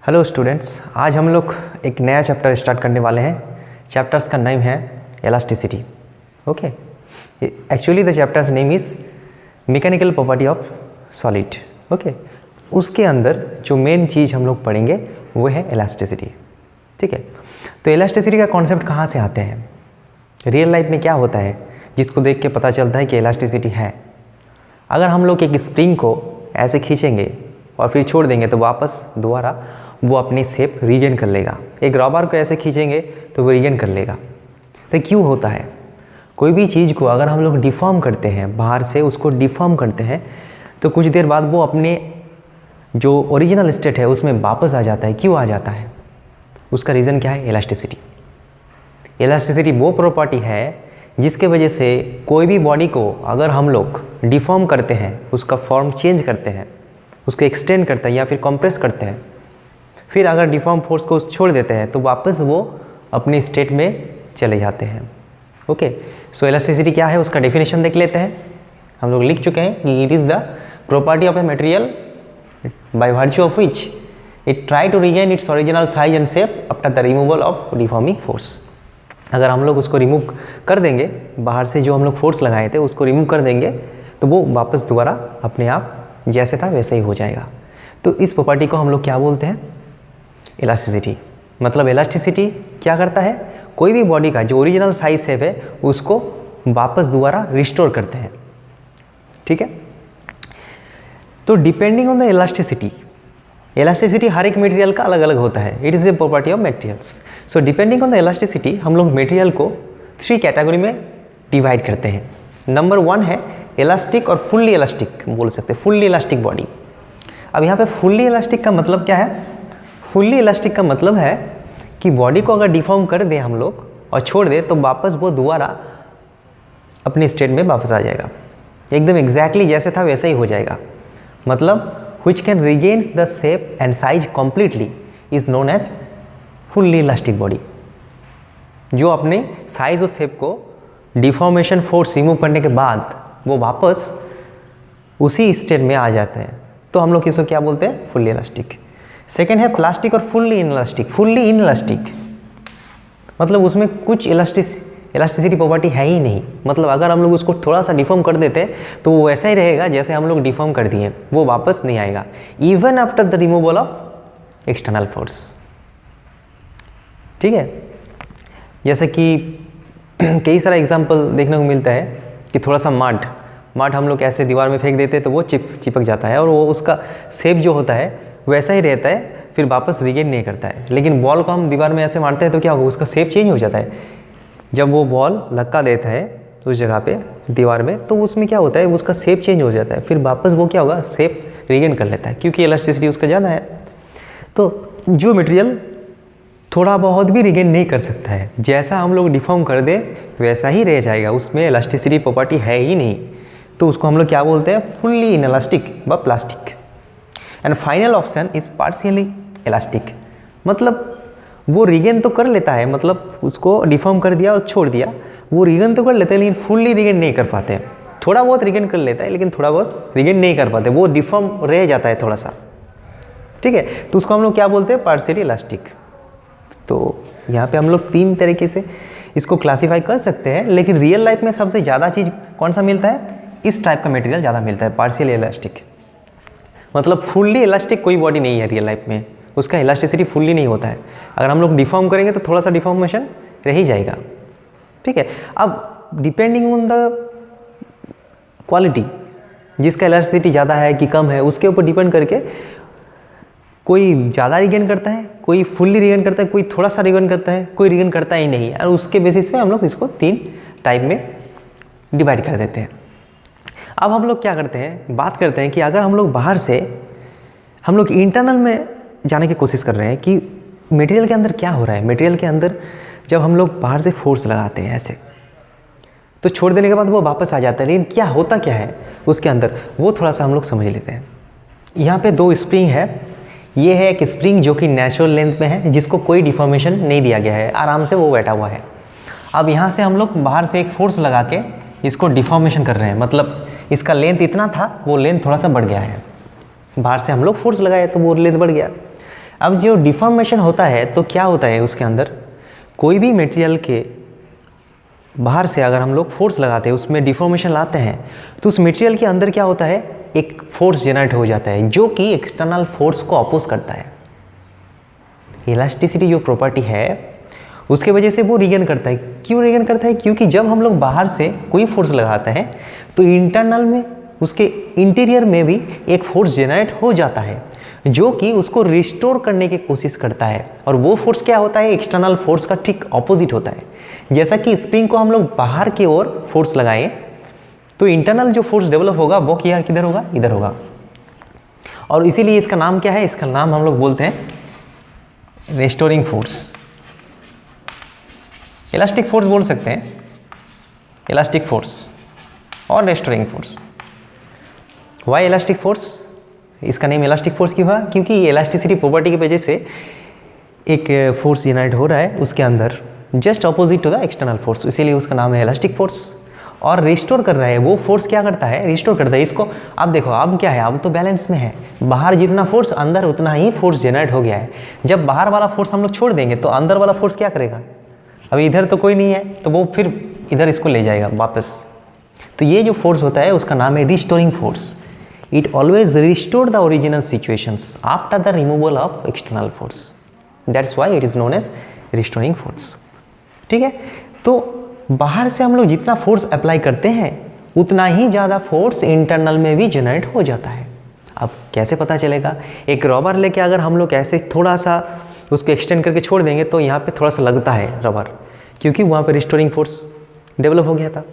Hello students, आज हम लोग एक नया चैप्टर स्टार्ट करने वाले हैं। चैप्टर्स का नेम है elasticity. Okay, actually the chapters name is mechanical property of solid. Okay, उसके अंदर जो मेन चीज़ हम लोग पढ़ेंगे वो है इलास्टिसिटी। ठीक है, तो इलास्टिसिटी का कॉन्सेप्ट कहाँ से आते हैं, रियल लाइफ में क्या होता है जिसको देख के पता चलता है कि इलास्टिसिटी है। अगर हम लोग एक स्प्रिंग को ऐसे खींचेंगे और फिर छोड़ देंगे तो वापस दोबारा वो अपनी शेप रीगेन कर लेगा। एक रबर को ऐसे खींचेंगे तो वो रीगेन कर लेगा। तो क्यों होता है? कोई भी चीज़ को अगर हम लोग डिफॉर्म करते हैं, बाहर से उसको डिफॉर्म करते हैं, तो कुछ देर बाद वो अपने जो ओरिजिनल स्टेट है उसमें वापस आ जाता है। क्यों आ जाता है? उसका रीज़न क्या है? इलास्टिसिटी। इलास्टिसिटी वो प्रॉपर्टी है जिसके वजह से कोई भी बॉडी को अगर हम लोग डिफॉर्म करते हैं, उसका फॉर्म चेंज करते हैं, उसको एक्सटेंड करते हैं या फिर कंप्रेस करते हैं, फिर अगर डिफॉर्म फोर्स को छोड़ देते हैं तो वापस वो अपने स्टेट में चले जाते हैं। ओके, सो इलास्टिसिटी क्या है उसका डेफिनेशन देख लेते हैं। हम लोग लिख चुके हैं कि it is the property of a material by virtue of which it try to regain its original size and shape after the removal of deforming force. अगर हम लोग उसको रिमूव कर देंगे, बाहर से जो हम लोग फोर्स लगाए थे उसको रिमूव कर देंगे तो वो वापस दोबारा अपने आप जैसे था वैसे ही हो जाएगा। तो इस प्रॉपर्टी को हम लोग क्या बोलते हैं? इलास्टिसिटी। मतलब इलास्टिसिटी क्या करता है, कोई भी बॉडी का जो ओरिजिनल साइज शेप है उसको वापस दोबारा रिस्टोर करते हैं। ठीक है, तो depending on the elasticity, elasticity हर एक मटेरियल का अलग अलग होता है। It is a property of materials. So depending on the elasticity हम लोग मटेरियल को 3 कैटेगरी में डिवाइड करते हैं। नंबर 1 है इलास्टिक और फुल्ली इलास्टिक बोल सकते हैं, फुल्ली इलास्टिक बॉडी। अब यहाँ पे फुल्ली इलास्टिक का मतलब क्या है? फुल्ली इलास्टिक का मतलब है कि बॉडी को अगर डिफॉर्म कर दें हम लोग और छोड़ दें तो वापस वो दोबारा अपने स्टेट में वापस आ जाएगा, एकदम एग्जैक्टली जैसे था वैसे ही हो जाएगा। मतलब which can regains the shape and size completely is known as fully elastic body। जो अपने साइज और शेप को डिफॉर्मेशन फोर्स रिमूव करने के बाद वो वापस उसी स्टेट में आ जाते हैं, तो हम लोग इसको क्या बोलते हैं? Fully elastic. सेकेंड है प्लास्टिक और फुल्ली इनइलास्टिक। फुल्ली इनइलास्टिक मतलब उसमें कुछ इलास्टिसिटी प्रॉपर्टी है ही नहीं। मतलब अगर हम लोग उसको थोड़ा सा डिफॉर्म कर देते तो वो वैसा ही रहेगा जैसे हम लोग डिफॉर्म कर दिए, वो वापस नहीं आएगा even after the removal of external force. ठीक है, जैसे कि कई सारा एग्जांपल देखने को मिलता है कि थोड़ा सा मड हम लोग ऐसे दीवार में फेंक देते तो वो चिपक जाता है और वो उसका शेप जो होता है वैसा ही रहता है, फिर वापस रिगेन नहीं करता है। लेकिन बॉल को हम दीवार में ऐसे मारते हैं तो क्या होगा? उसका शेप चेंज हो जाता है। जब वो बॉल धक्का देता है उस जगह पे दीवार में तो उसमें क्या होता है? उसका शेप चेंज हो जाता है, फिर वापस वो क्या होगा? शेप रिगेन कर लेता है क्योंकि इलास्टिसिटी उसका ज़्यादा है। तो जो मटेरियल थोड़ा बहुत भी रिगेन नहीं कर सकता है, जैसा हम लोग डिफॉर्म कर दे वैसा ही रह जाएगा, उसमें इलास्टिसिटी प्रॉपर्टी है ही नहीं, तो उसको हम लोग क्या बोलते हैं? फुल्ली इनइलास्टिक व plastic. And final option is partially elastic. मतलब वो रिगेन तो कर लेता है, मतलब उसको डिफॉर्म कर दिया और छोड़ दिया, वो रिगेन तो कर लेते हैं लेकिन फुल्ली रिगेन नहीं कर पाते। थोड़ा बहुत रिगेन कर लेता है लेकिन थोड़ा बहुत रिगेन नहीं कर पाते, वो डिफॉर्म रह जाता है थोड़ा सा। ठीक है, तो उसको हम लोग क्या बोलते हैं? Partially elastic. तो यहाँ पे हम लोग 3 तरीके से इसको क्लासीफाई कर सकते हैं, लेकिन रियल लाइफ में सबसे ज़्यादा चीज़ कौन सा मिलता है? इस टाइप का मटेरियल ज़्यादा मिलता है, पार्शियली इलास्टिक। मतलब फुल्ली इलास्टिक कोई बॉडी नहीं है रियल लाइफ में, उसका इलास्टिसिटी फुल्ली नहीं होता है। अगर हम लोग डिफॉर्म करेंगे तो थोड़ा सा डिफॉर्मेशन रह ही जाएगा। ठीक है, अब डिपेंडिंग ऑन द क्वालिटी, जिसका इलास्टिसिटी ज़्यादा है कि कम है उसके ऊपर डिपेंड करके कोई ज़्यादा रिगेन करता है, कोई फुल्ली रिगेन करता है, कोई थोड़ा सा रिगेन करता है, कोई रिगेन करता ही नहीं। और उसके बेसिस पे हम लोग इसको 3 टाइप में डिवाइड कर देते हैं। अब हम लोग क्या करते हैं? बात करते हैं कि अगर हम लोग बाहर से हम लोग इंटरनल में जाने की कोशिश कर रहे हैं कि मटेरियल के अंदर क्या हो रहा है। मटेरियल के अंदर जब हम लोग बाहर से फोर्स लगाते हैं ऐसे, तो छोड़ देने के बाद वो वापस आ जाता है, लेकिन क्या होता क्या है उसके अंदर वो थोड़ा सा हम लोग समझ लेते हैं। यहाँ पे 2 स्प्रिंग है। ये है एक स्प्रिंग जो कि नेचुरल लेंथ में है, जिसको कोई डिफॉर्मेशन नहीं दिया गया है, आराम से वो बैठा हुआ है। अब यहाँ से हम लोग बाहर से एक फोर्स लगा के इसको डिफॉर्मेशन कर रहे हैं, मतलब इसका लेंथ इतना था, वो लेंथ थोड़ा सा बढ़ गया है। बाहर से हम लोग फोर्स लगाए तो वो लेंथ बढ़ गया। अब जो डिफॉर्मेशन होता है तो क्या होता है उसके अंदर, कोई भी मटेरियल के बाहर से अगर हम लोग फोर्स लगाते हैं, उसमें डिफॉर्मेशन लाते हैं, तो उस मटेरियल के अंदर क्या होता है, एक फोर्स जनरेट हो जाता है जो कि एक्सटर्नल फोर्स को अपोज करता है। इलास्टिसिटी जो प्रॉपर्टी है उसके वजह से वो रिगेन करता है। क्यों रिगेन करता है? क्योंकि जब हम लोग बाहर से कोई फोर्स लगाते हैं तो इंटरनल में, उसके इंटीरियर में भी एक फोर्स जनरेट हो जाता है जो कि उसको रिस्टोर करने की कोशिश करता है। और वो फोर्स क्या होता है, एक्सटर्नल फोर्स का ठीक ऑपोजिट होता है। जैसा कि स्प्रिंग को हम लोग बाहर की ओर फोर्स लगाएं तो इंटरनल जो फोर्स डेवलप होगा वो क्या किधर होगा, इधर होगा। और इसीलिए इसका नाम क्या है, इसका नाम हम लोग बोलते हैं रिस्टोरिंग फोर्स। इलास्टिक फोर्स बोल सकते हैं, इलास्टिक फोर्स और restoring force. Why elastic force? इसका नेम इलास्टिक फोर्स क्यों हुआ? क्योंकि ये इलास्टिसिटी प्रॉपर्टी की वजह से एक फोर्स जनरेट हो रहा है उसके अंदर just opposite to the external force, इसीलिए उसका नाम है इलास्टिक फोर्स। और रिस्टोर कर रहा है, वो फोर्स क्या करता है, रिस्टोर करता है इसको। अब देखो अब क्या है, अब तो बैलेंस में है, बाहर जितना फोर्स अंदर उतना ही फोर्स जनरेट हो गया है। जब बाहर वाला फोर्स हम लोग छोड़ देंगे तो अंदर वाला फोर्स क्या करेगा, अभी इधर तो कोई नहीं है तो वो फिर इधर इसको ले जाएगा वापस। तो ये जो फोर्स होता है उसका नाम है restoring force. It always restore the original situations after the removal of external force, that's why it is known as restoring force. ठीक है, तो बाहर से हम लोग जितना फोर्स अप्लाई करते हैं उतना ही ज़्यादा फोर्स इंटरनल में भी जनरेट हो जाता है। अब कैसे पता चलेगा, एक रबर लेके अगर हम लोग ऐसे थोड़ा सा उसको एक्सटेंड करके छोड़ देंगे तो यहाँ पे थोड़ा सा लगता है रबर, क्योंकि वहाँ पे रिस्टोरिंग फोर्स डेवलप हो गया था।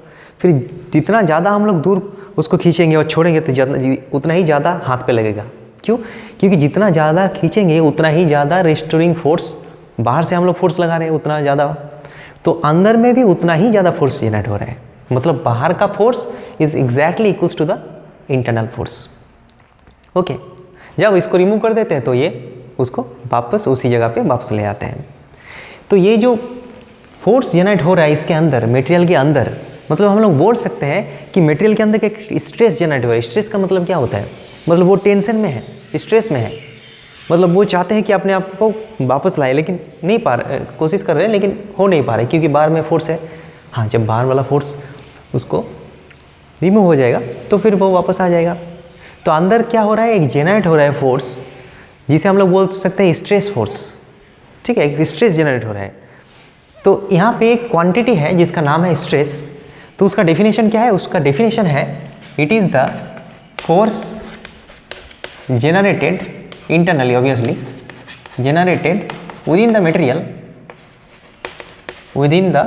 फिर जितना ज़्यादा हम लोग दूर उसको खींचेंगे और छोड़ेंगे तो उतना ही ज़्यादा हाथ पे लगेगा। क्यों? क्योंकि जितना ज़्यादा खींचेंगे उतना ही ज़्यादा रिस्टोरिंग फोर्स, बाहर से हम लोग फोर्स लगा रहे हैं उतना ज़्यादा, तो अंदर में भी उतना ही ज़्यादा फोर्स जनरेट हो रहा है। मतलब बाहर का force is exactly equals to the internal force. Okay, जब इसको रिमूव कर देते हैं तो ये उसको वापस उसी जगह पे वापस ले आते हैं। तो ये जो फोर्स जनरेट हो रहा है इसके अंदर, मटेरियल के अंदर, मतलब हम लोग बोल सकते हैं कि मटेरियल के अंदर एक स्ट्रेस जनरेट हो रहा है। स्ट्रेस का मतलब क्या होता है, मतलब वो टेंशन में है, स्ट्रेस में है, मतलब वो चाहते हैं कि अपने आप को वापस लाए लेकिन नहीं पा रहे, कोशिश कर रहे हैं लेकिन हो नहीं पा रहे क्योंकि बाहर में फोर्स है। हाँ, जब बाहर वाला फोर्स उसको रिमूव हो जाएगा तो फिर वो वापस आ जाएगा। तो अंदर क्या हो रहा है, एक जनरेट हो रहा है फोर्स जिसे हम लोग बोल सकते हैं स्ट्रेस फोर्स। ठीक है, एक स्ट्रेस जनरेट हो रहा है। तो यहाँ पे एक क्वांटिटी है जिसका नाम है स्ट्रेस। तो उसका डेफिनेशन क्या है, उसका डेफिनेशन है it is the force generated internally, obviously generated within the material, within the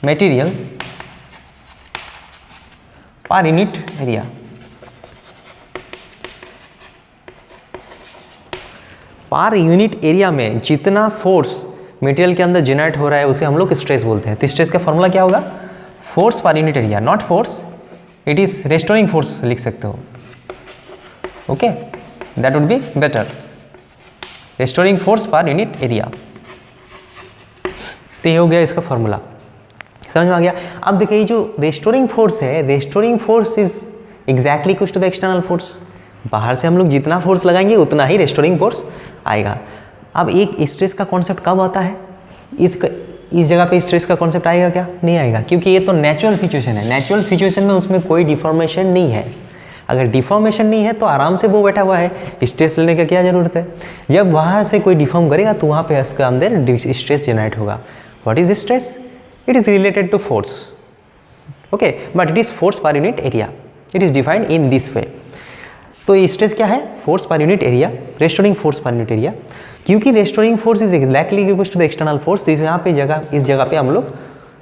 material per unit area। पर यूनिट एरिया में जितना फोर्स मटेरियल के अंदर जनरेट हो रहा है उसे हम लोग स्ट्रेस बोलते हैं। तो स्ट्रेस का फॉर्मूला क्या होगा, force per unit area, not force, it is restoring force लिख सकते हो। Okay, that would be better, restoring force per unit area. तो ये हो गया इसका फॉर्मूला, समझ में आ गया। अब देखिए जो रेस्टोरिंग फोर्स है, restoring force is exactly equal to the external force. बाहर से हम लोग जितना फोर्स लगाएंगे उतना ही रेस्टोरिंग फोर्स आएगा। अब एक स्ट्रेस का कॉन्सेप्ट कब आता है, इस जगह पे स्ट्रेस का कॉन्सेप्ट आएगा क्या, नहीं आएगा, क्योंकि ये तो नेचुरल सिचुएशन है। नेचुरल सिचुएशन में उसमें कोई डिफॉर्मेशन नहीं है। अगर डिफॉर्मेशन नहीं है तो आराम से वो बैठा हुआ है, स्ट्रेस लेने का क्या ज़रूरत है। जब बाहर से कोई डिफॉर्म करेगा तो वहाँ पे उसके अंदर स्ट्रेस जनरेट होगा। What is stress, it is related to force, okay, but it is force per unit area, it is defined in this way. तो ये स्ट्रेस क्या है, force per unit area, restoring force per unit area. क्योंकि restoring force is exactly equal to the external force, तो यहाँ पे इस जगह पे हम लोग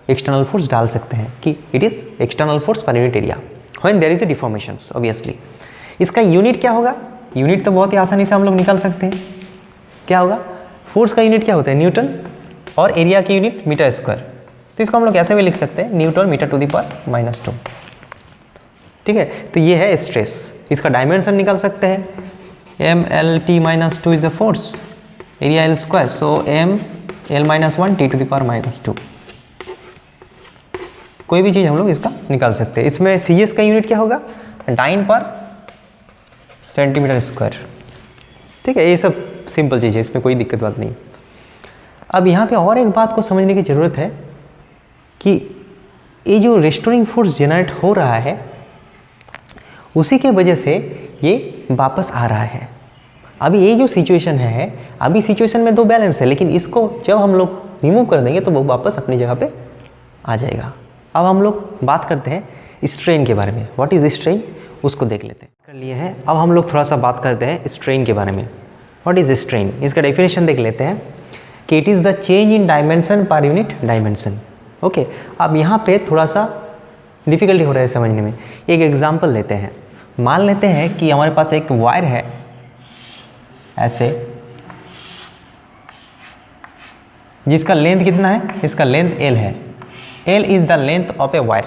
एक्सटर्नल फोर्स डाल सकते हैं कि it is external force per unit area when there is a deformations. Obviously इसका यूनिट क्या होगा, यूनिट तो बहुत ही आसानी से हम लोग निकाल सकते हैं। क्या होगा, फोर्स का यूनिट क्या होता है, न्यूटन, और एरिया की यूनिट मीटर स्क्वायर। तो इसको हम लोग ऐसे भी लिख सकते हैं, newton metre to the power -2। ठीक है, तो ये है स्ट्रेस। इसका डायमेंशन निकाल सकते हैं, mLt-2 is the force, area L square, so mL-1 t to the power -2। कोई भी चीज़ हम लोग इसका निकाल सकते हैं। इसमें CS का यूनिट क्या होगा, डाइन पर सेंटीमीटर स्क्वायर। ठीक है, ये सब सिंपल चीज़ है, इसमें कोई दिक्कत बात नहीं। अब यहाँ पे और एक बात को समझने की ज़रूरत है कि ये जो रेस्टोरिंग फोर्स जनरेट हो रहा है उसी के वजह से ये वापस आ रहा है। अभी ये जो सिचुएशन है, अभी सिचुएशन में 2 बैलेंस है, लेकिन इसको जब हम लोग रिमूव कर देंगे तो वो वापस अपनी जगह पे आ जाएगा। अब हम लोग बात करते हैं स्ट्रेन के बारे में। व्हाट इज़ स्ट्रेन, उसको देख लेते हैं। कर लिए हैं, अब हम लोग थोड़ा सा बात करते हैं स्ट्रेन के बारे में। व्हाट इज़ स्ट्रेन, इसका डेफिनेशन देख लेते हैं कि it is the change in dimension per unit dimension. Okay, अब यहाँ पे थोड़ा सा डिफिकल्टी हो रहा है समझने में। एक एग्जाम्पल लेते हैं। मान लेते हैं कि हमारे पास एक वायर है ऐसे, जिसका लेंथ कितना है, इसका लेंथ L है। L is the length of a wire.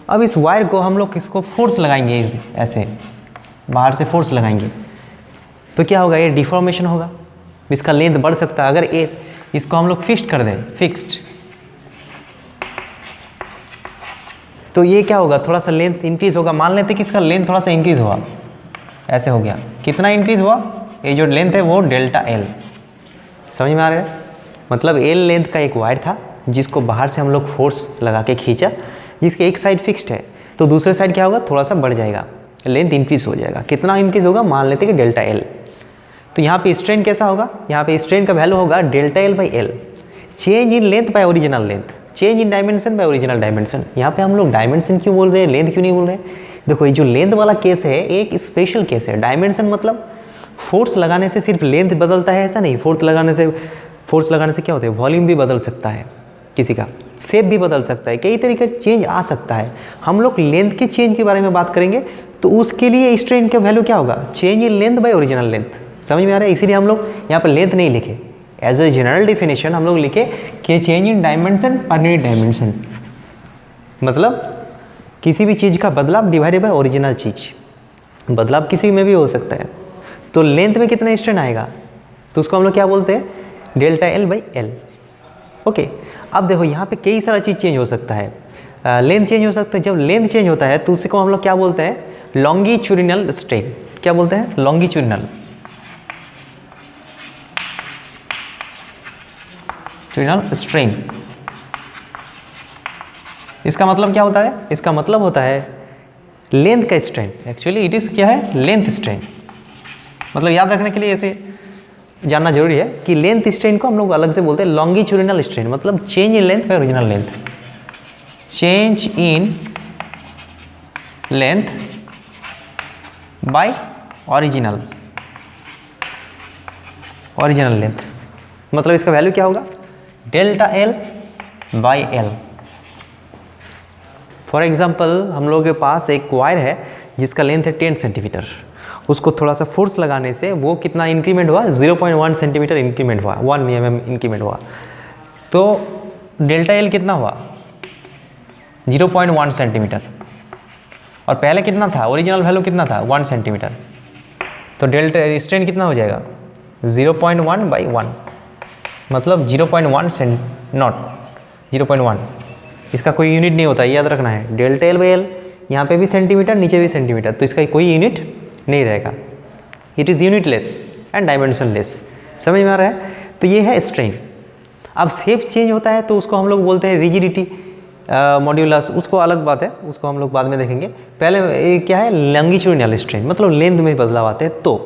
अब इस वायर को हम लोग इसको फोर्स लगाएंगे, ऐसे बाहर से फोर्स लगाएंगे तो क्या होगा, ये डिफॉर्मेशन होगा, इसका लेंथ बढ़ सकता है। अगर ये इसको हम लोग फिक्स्ड कर दें, फिक्स्ड, तो ये क्या होगा, थोड़ा सा लेंथ इंक्रीज होगा। मान लेते कि इसका लेंथ थोड़ा सा इंक्रीज हुआ, ऐसे हो गया। कितना इंक्रीज हुआ, ये जो लेंथ है वो डेल्टा L। समझ में आ रहा है, मतलब L लेंथ का एक वायर था जिसको बाहर से हम लोग फोर्स लगा के खींचा, जिसके एक साइड फिक्स्ड है तो दूसरे साइड क्या होगा, थोड़ा सा बढ़ जाएगा, लेंथ इंक्रीज हो जाएगा। कितना इंक्रीज होगा, मान लेते कि डेल्टा L। तो यहाँ पे स्ट्रेन कैसा होगा, यहाँ पे स्ट्रेन का वैल्यू होगा delta L by L। Change in length by original length, change in dimension by original dimension. यहाँ पे हम लोग डायमेंशन क्यों बोल रहे हैं, लेंथ क्यों नहीं बोल रहे हैं। देखो, ये जो लेंथ वाला केस है एक स्पेशल केस है। डायमेंशन मतलब फोर्स लगाने से सिर्फ लेंथ बदलता है, ऐसा नहीं। फोर्स लगाने से क्या होता है, वॉल्यूम भी बदल सकता है, किसी का शेप भी बदल सकता है, कई तरीके का चेंज आ सकता है। हम लोग लेंथ के चेंज के बारे में बात करेंगे तो उसके लिए स्ट्रेन का वैल्यू क्या होगा, change in length by original length. समझ में आ रहा है, इसीलिए हम लोग यहाँ पर लेंथ नहीं लिखे, एज ए जनरल डेफिनेशन हम लोग लिखे कि change in dimension per unit dimension, मतलब किसी भी चीज़ का बदलाव डिवाइडेड बाय ओरिजिनल चीज़। बदलाव किसी में भी हो सकता है, तो लेंथ में कितना स्ट्रेन आएगा, तो उसको हम लोग क्या बोलते हैं, delta L by L। Okay, अब देखो यहाँ पे कई सारा चीज़ चेंज हो सकता है, लेंथ चेंज हो सकता है। जब लेंथ चेंज होता है तो उसी को हम लोग क्या बोलते हैं, लॉन्गिट्यूडिनल स्ट्रेन। क्या बोलते हैं, लॉन्गिट्यूडिनल स्ट्रेन। इसका मतलब क्या होता है, इसका मतलब होता है लेंथ का स्ट्रेन। एक्चुअली इट इज़ क्या है, लेंथ स्ट्रेन। मतलब याद रखने के लिए ऐसे जानना जरूरी है कि लेंथ स्ट्रेन को हम लोग अलग से बोलते हैं लॉन्गिट्यूडिनल स्ट्रेन, मतलब change in length by original length. Change in length by original length, मतलब इसका वैल्यू क्या होगा, delta L by L। For example हम लोगों के पास एक वायर है जिसका लेंथ है 10 सेंटीमीटर, उसको थोड़ा सा फोर्स लगाने से वो कितना इंक्रीमेंट हुआ, 0.1 सेंटीमीटर इंक्रीमेंट हुआ, 1 mm इंक्रीमेंट हुआ। तो डेल्टा L कितना हुआ, 0.1 सेंटीमीटर, और पहले कितना था, ओरिजिनल वैल्यू कितना था, 1 सेंटीमीटर। तो डेल्टा स्ट्रेन कितना हो जाएगा, 0.1 बाई 1, मतलब 0.1 नॉट 0.1। इसका कोई यूनिट नहीं होता, याद रखना है। डेल्टा L बाई L, यहाँ पे भी सेंटीमीटर, नीचे भी सेंटीमीटर, तो इसका कोई यूनिट नहीं रहेगा। It is unitless and dimensionless. समझ में आ रहा है, तो ये है स्ट्रेन। अब शेप चेंज होता है तो उसको हम लोग बोलते हैं रिजिडिटी मॉड्यूलस, उसको अलग बात है, उसको हम लोग बाद में देखेंगे। पहले क्या है, लॉन्गिट्यूडिनल स्ट्रेन, मतलब लेंथ में बदलाव आते हैं, तो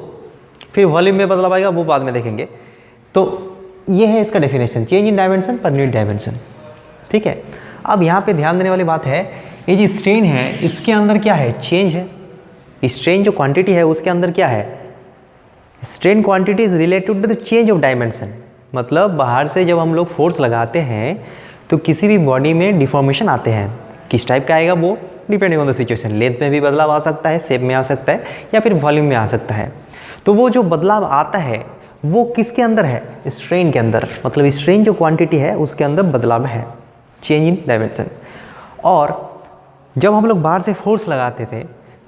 फिर वॉल्यूम में बदलाव आएगा, वो बाद में देखेंगे। तो ये है इसका definition, change in dimension per unit dimension. ठीक है, अब यहाँ पे ध्यान देने वाली बात है, ये जो स्ट्रेन है इसके अंदर क्या है, चेंज है। स्ट्रेन जो क्वांटिटी है उसके अंदर क्या है, strain quantity is related to the change of dimension. मतलब बाहर से जब हम लोग फोर्स लगाते हैं तो किसी भी बॉडी में डिफॉर्मेशन आते हैं, किस टाइप का आएगा वो depending on the situation. Length में भी बदलाव आ सकता है, शेप में आ सकता है, या फिर वॉल्यूम में आ सकता है। तो वो जो बदलाव आता है वो किसके अंदर है, स्ट्रेन के अंदर। मतलब स्ट्रेन जो क्वांटिटी है उसके अंदर बदलाव है, चेंज इन डायमेंशन। और जब हम लोग बाहर से फोर्स लगाते थे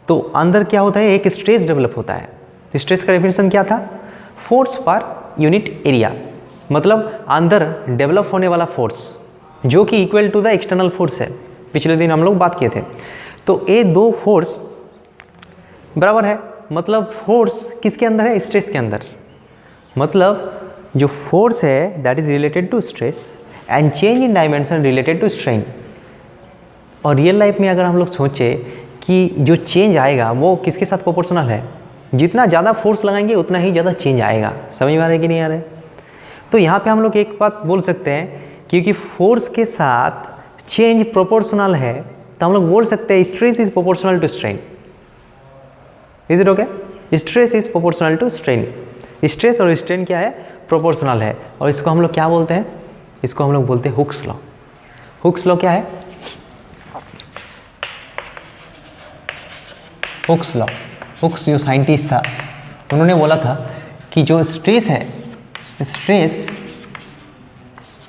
तो अंदर क्या होता है, एक स्ट्रेस डेवलप होता है। स्ट्रेस का डेफिनेशन क्या था, फोर्स पर यूनिट एरिया, मतलब अंदर डेवलप होने वाला फोर्स जो कि equal to the external force है। पिछले दिन हम लोग बात किए थे। तो ये दो फोर्स बराबर है, मतलब फोर्स किसके अंदर है? स्ट्रेस के अंदर। मतलब जो फोर्स है that is related to stress and change in dimension related to strain. और रियल लाइफ में अगर हम लोग सोचें कि जो चेंज आएगा वो किसके साथ प्रोपोर्शनल है? जितना ज़्यादा फोर्स लगाएंगे उतना ही ज़्यादा चेंज आएगा। समझ में आ रहा है कि नहीं आ रहा है? तो यहाँ पे हम लोग एक बात बोल सकते हैं, क्योंकि फोर्स के साथ चेंज प्रोपोर्शनल है तो हम लोग बोल सकते हैं stress is proportional to strain. Is it okay? Stress is proportional to strain. Stress और स्ट्रेन क्या है? प्रोपोर्शनल है। और इसको हम लोग क्या बोलते हैं? इसको हम लोग बोलते हैं हुक्स लॉ। हुक्स लॉ क्या है? हुक्स लॉ, हुक्स जो साइंटिस्ट था उन्होंने बोला था कि जो स्ट्रेस है, stress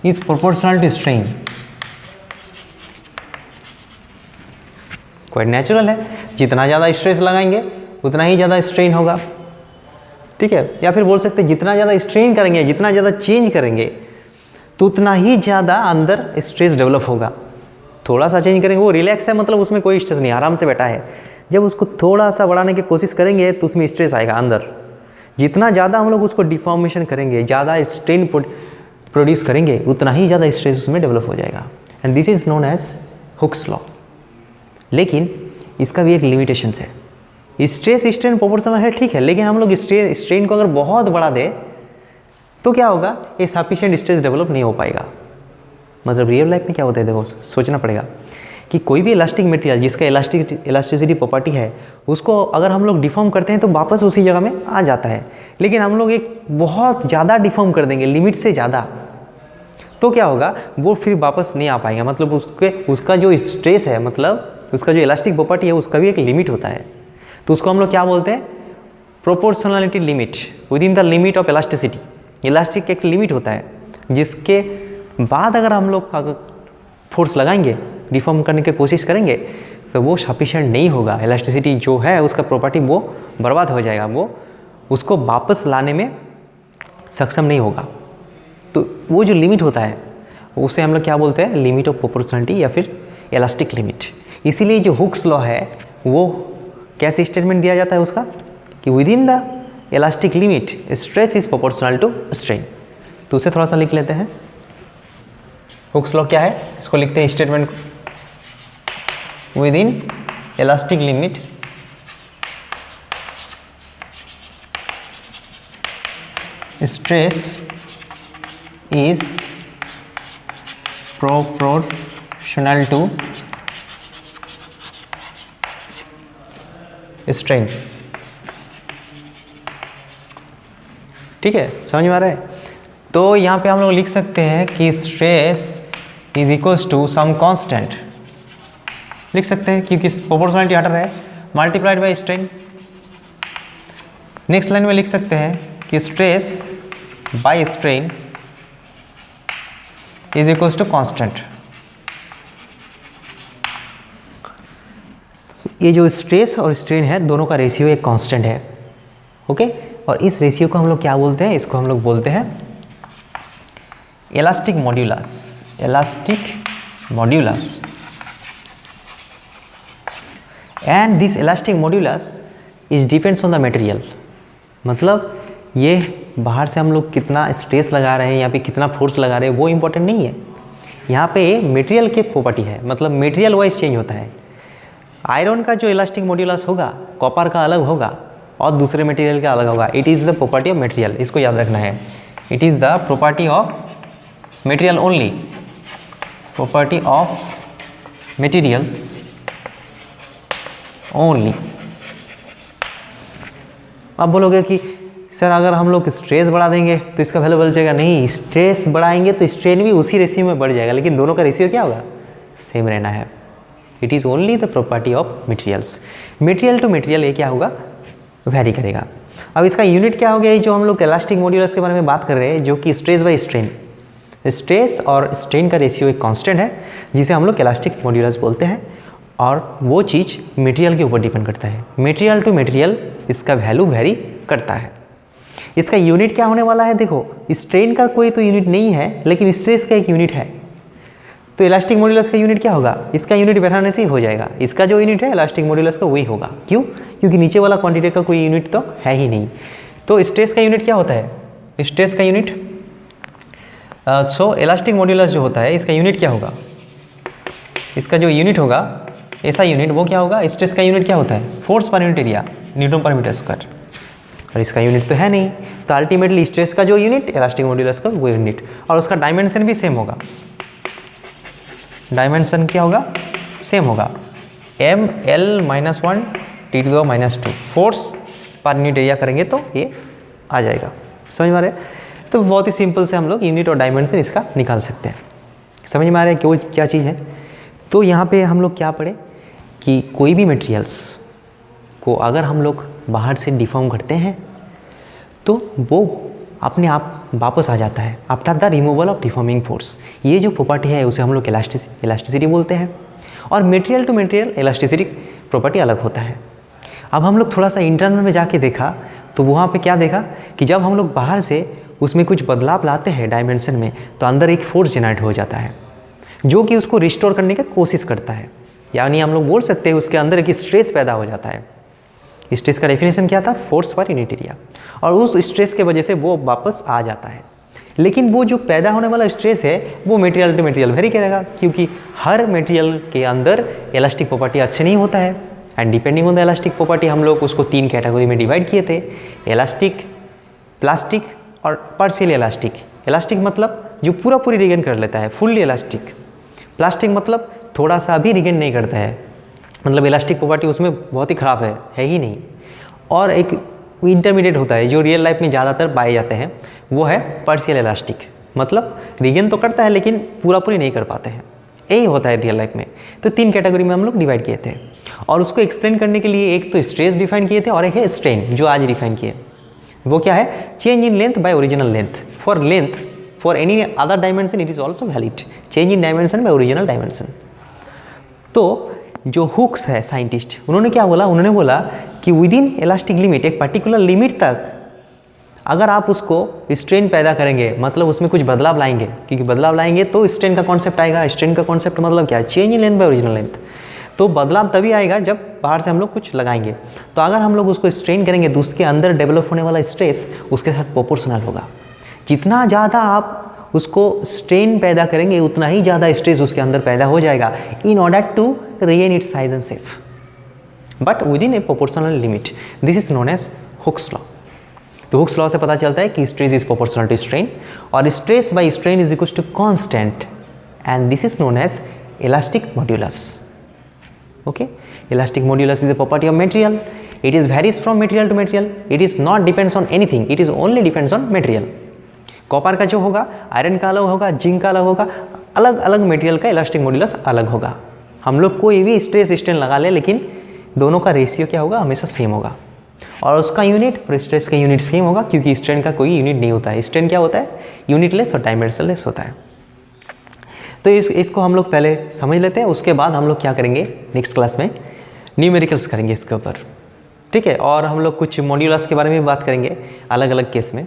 is proportional to strain. Quite natural है, जितना ज़्यादा स्ट्रेस लगाएंगे उतना ही ज़्यादा स्ट्रेन होगा। ठीक है, या फिर बोल सकते हैं जितना ज़्यादा स्ट्रेन करेंगे, जितना ज़्यादा चेंज करेंगे तो उतना ही ज़्यादा अंदर स्ट्रेस डेवलप होगा। थोड़ा सा चेंज करेंगे, वो रिलैक्स है, मतलब उसमें कोई स्ट्रेस नहीं, आराम से बैठा है। जब उसको थोड़ा सा बढ़ाने की कोशिश करेंगे तो उसमें स्ट्रेस आएगा अंदर। जितना ज़्यादा हम लोग उसको डिफॉर्मेशन करेंगे, ज़्यादा स्ट्रेन प्रोड्यूस करेंगे, उतना ही ज़्यादा स्ट्रेस उसमें डेवलप हो जाएगा। And this is known as Hooke's law. लेकिन इसका भी एक लिमिटेशंस है। स्ट्रेस स्ट्रेन प्रोपोर्शनल है, ठीक है, लेकिन हम लोग स्ट्रेन को अगर बहुत बढ़ा दें तो क्या होगा? ये सफिशिएंट स्ट्रेस डेवलप नहीं हो पाएगा। मतलब रियल लाइफ में क्या होता है, देखो सोचना पड़ेगा कि कोई भी इलास्टिक मटेरियल जिसका इलास्टिसिटी प्रॉपर्टी है, उसको अगर हम लोग डिफॉर्म करते हैं तो वापस उसी जगह में आ जाता है। लेकिन हम लोग एक बहुत ज़्यादा डिफॉर्म कर देंगे, लिमिट से ज़्यादा, तो क्या होगा? वो फिर वापस नहीं आ पाएगा। मतलब उसका जो स्ट्रेस है, मतलब उसका जो इलास्टिक प्रॉपर्टी है, उसका भी एक लिमिट होता है। तो उसको हम लोग क्या बोलते हैं? Proportionality limit, with in the limit of elasticity. Elastic एक लिमिट होता है जिसके बाद अगर हम लोग फोर्स लगाएंगे, डिफॉर्म करने की कोशिश करेंगे, तो वो सफिशिएंट नहीं होगा। इलास्टिसिटी जो है उसका प्रॉपर्टी वो बर्बाद हो जाएगा, वो उसको वापस लाने में सक्षम नहीं होगा। तो वो जो लिमिट होता है उसे हम लोग क्या बोलते हैं? लिमिट ऑफ प्रोपोर्शनलिटी या फिर इलास्टिक लिमिट। इसीलिए जो हुक्स लॉ है वो कैसे स्टेटमेंट दिया जाता है उसका, कि within the elastic limit stress is proportional to strain. तो उसे थोड़ा सा लिख लेते हैं। हुक्स लॉ क्या है, इसको लिखते हैं स्टेटमेंट को, within elastic limit stress is proportional to strain. ठीक है, समझ में आ रहा है? तो यहाँ पे हम लोग लिख सकते हैं कि stress is equals to some constant, लिख सकते हैं क्योंकि प्रोपोर्शनलिटी हट रहा है, multiplied by strain. Next line में लिख सकते हैं कि stress by strain is equals to constant. ये जो स्ट्रेस और स्ट्रेन है दोनों का रेशियो एक कांस्टेंट है। ओके, और इस रेशियो को हम लोग क्या बोलते हैं? इसको हम लोग बोलते हैं elastic modulus. Elastic modulus. And this elastic modulus is depends on the material. मतलब ये बाहर से हम लोग कितना स्ट्रेस लगा रहे हैं या फिर कितना फोर्स लगा रहे हैं वो इम्पोर्टेंट नहीं है। यहाँ पे मटेरियल की प्रॉपर्टी है, मतलब मटेरियल वाइज चेंज होता है। आयरन का जो इलास्टिक मॉड्यूलस होगा कॉपर का अलग होगा और दूसरे मटेरियल का अलग होगा। It is the property of material, इसको याद रखना है। It is the property of material only, property of materials only. अब बोलोगे कि सर अगर हम लोग स्ट्रेस बढ़ा देंगे तो इसका वैल्यू बढ़ जाएगा। नहीं, स्ट्रेस बढ़ाएंगे तो स्ट्रेन भी उसी रेशियो में बढ़ जाएगा, लेकिन दोनों का रेशियो क्या होगा? सेम रहना है। It is only the property of materials. Material to material ये क्या होगा? वेरी करेगा। अब इसका यूनिट क्या हो गया? जो हम लोग इलास्टिक मॉड्यूलस के बारे में बात कर रहे हैं, जो कि स्ट्रेस बाय स्ट्रेन। स्ट्रेस और स्ट्रेन का रेशियो एक कांस्टेंट है जिसे हम लोग इलास्टिक मॉड्यूलस बोलते हैं, और वो चीज़ मटेरियल के ऊपर डिपेंड करता है। मटेरियल टू मटेरियल इसका वैल्यू वेरी करता है। इसका यूनिट क्या होने वाला है? देखो, स्ट्रेन का कोई तो यूनिट नहीं है, लेकिन स्ट्रेस का एक यूनिट है। तो इलास्टिक मॉड्यूलस का यूनिट क्या होगा? इसका यूनिट बैठाने से ही हो जाएगा। इसका जो यूनिट है इलास्टिक मॉड्यूलस का वही होगा। क्यों? क्योंकि नीचे वाला क्वांटिटी का कोई यूनिट तो है ही नहीं। तो स्ट्रेस का यूनिट क्या होता है? स्ट्रेस का यूनिट सो इलास्टिक मॉड्यूलस जो होता है इसका यूनिट क्या होगा? इसका जो यूनिट होगा ऐसा यूनिट वो क्या होगा? स्ट्रेस का यूनिट क्या होता है? Force per unit area, Newton पर मीटर स्क्वायर। और इसका यूनिट तो है नहीं, तो अल्टीमेटली स्ट्रेस का जो यूनिट, इलास्टिक मॉड्यूलस का वो यूनिट, और उसका डायमेंशन भी सेम होगा। डायमेंशन क्या होगा? सेम होगा, ml-1 T⁻²। Force per unit area करेंगे तो ये आ जाएगा। समझ में आ रहा है? तो बहुत ही सिंपल से हम लोग यूनिट और डायमेंशन इसका निकाल सकते हैं। समझ में आ रहा है क्यों क्या चीज़ है? तो यहाँ पे हम लोग क्या पढ़े कि कोई भी मटेरियल्स को अगर हम लोग बाहर से डिफॉर्म करते हैं तो वो अपने आप वापस आ जाता है after the removal of deforming force. ये जो प्रॉपर्टी है उसे हम लोग इलास्टिसिटी बोलते हैं। और material to material elasticity property अलग होता है। अब हम लोग थोड़ा सा इंटरनल में जाके देखा तो वहाँ पे क्या देखा कि जब हम लोग बाहर से उसमें कुछ बदलाव लाते हैं डायमेंशन में, तो अंदर एक फोर्स जनरेट हो जाता है जो कि उसको रिस्टोर करने की कोशिश करता है। यानी हम लोग बोल सकते हैं उसके अंदर एक स्ट्रेस पैदा हो जाता है। स्ट्रेस का डेफिनेशन क्या था? Force per unit area. और उस स्ट्रेस के वजह से वो वापस आ जाता है। लेकिन वो जो पैदा होने वाला स्ट्रेस है वो मटेरियल टू मटेरियल वेरी करेगा, क्योंकि हर मटेरियल के अंदर इलास्टिक प्रॉपर्टी अच्छे नहीं होता है। And depending on the elastic property हम लोग उसको 3 कैटेगरी में डिवाइड किए थे, इलास्टिक, प्लास्टिक और पार्शियल इलास्टिक। इलास्टिक मतलब जो पूरी रिगेन कर लेता है, फुल्ली इलास्टिक। प्लास्टिक मतलब थोड़ा सा भी रिगेन नहीं करता है, मतलब इलास्टिक प्रॉपर्टी उसमें बहुत ही ख़राब है ही नहीं। और एक इंटरमीडिएट होता है जो रियल लाइफ में ज़्यादातर पाए जाते हैं, वो है पार्शियल इलास्टिक, मतलब रिगेन तो करता है लेकिन पूरी नहीं कर पाते हैं। यही होता है रियल लाइफ में। तो 3 कैटेगरी में हम लोग डिवाइड किए थे और उसको एक्सप्लेन करने के लिए एक तो स्ट्रेस डिफाइन किए थे और एक है स्ट्रेन जो आज डिफाइन किए। वो क्या है? Change in length by original length. For length for any other dimension it is also valid, change in dimension by original dimension. तो जो हुक्स है साइंटिस्ट, उन्होंने क्या बोला? उन्होंने बोला कि विद इन इलास्टिक लिमिट, एक पर्टिकुलर लिमिट तक अगर आप उसको स्ट्रेन पैदा करेंगे, मतलब उसमें कुछ बदलाव लाएंगे, क्योंकि बदलाव लाएंगे तो स्ट्रेन का कॉन्सेप्ट आएगा। स्ट्रेन का कॉन्सेप्ट मतलब क्या है? Change in length by original length. तो बदलाव तभी आएगा जब बाहर से हम लोग कुछ लगाएंगे। तो अगर हम लोग उसको स्ट्रेन करेंगे तो उसके अंदर डेवलप होने वाला स्ट्रेस उसके साथ प्रोपोर्शनल होगा। जितना ज़्यादा आप उसको स्ट्रेन पैदा करेंगे उतना ही ज़्यादा स्ट्रेस उसके अंदर पैदा हो जाएगा in order to regain its size and shape, but within a proportional limit. This is known as Hooke's law. तो हुक्स लॉ से पता चलता है कि stress is proportional to strain और stress by strain is equal to constant, and this is known as elastic modulus. Okay, elastic modulus is a property of material. It is varies from material to material. It is not depends on anything. It is only depends on material. Copper का जो होगा, iron का अलग होगा, zinc का अलग होगा, अलग अलग मटेरियल का इलास्टिक मॉड्यूलस अलग होगा। हम लोग कोई भी स्ट्रेस स्ट्रेन लगा ले, लेकिन दोनों का रेशियो क्या होगा? हमेशा सेम होगा। और उसका यूनिट और स्ट्रेस का यूनिट सेम होगा, क्योंकि स्ट्रेन का कोई यूनिट नहीं होता है। स्ट्रेन क्या होता है? यूनिटलेस और डायमेंशनलेस होता है। तो इसको हम लोग पहले समझ लेते हैं, उसके बाद हम लोग क्या करेंगे नेक्स्ट क्लास में न्यूमेरिकल्स करेंगे इसके ऊपर, ठीक है। और हम लोग कुछ मॉड्यूलस के बारे में बात करेंगे अलग अलग केस में।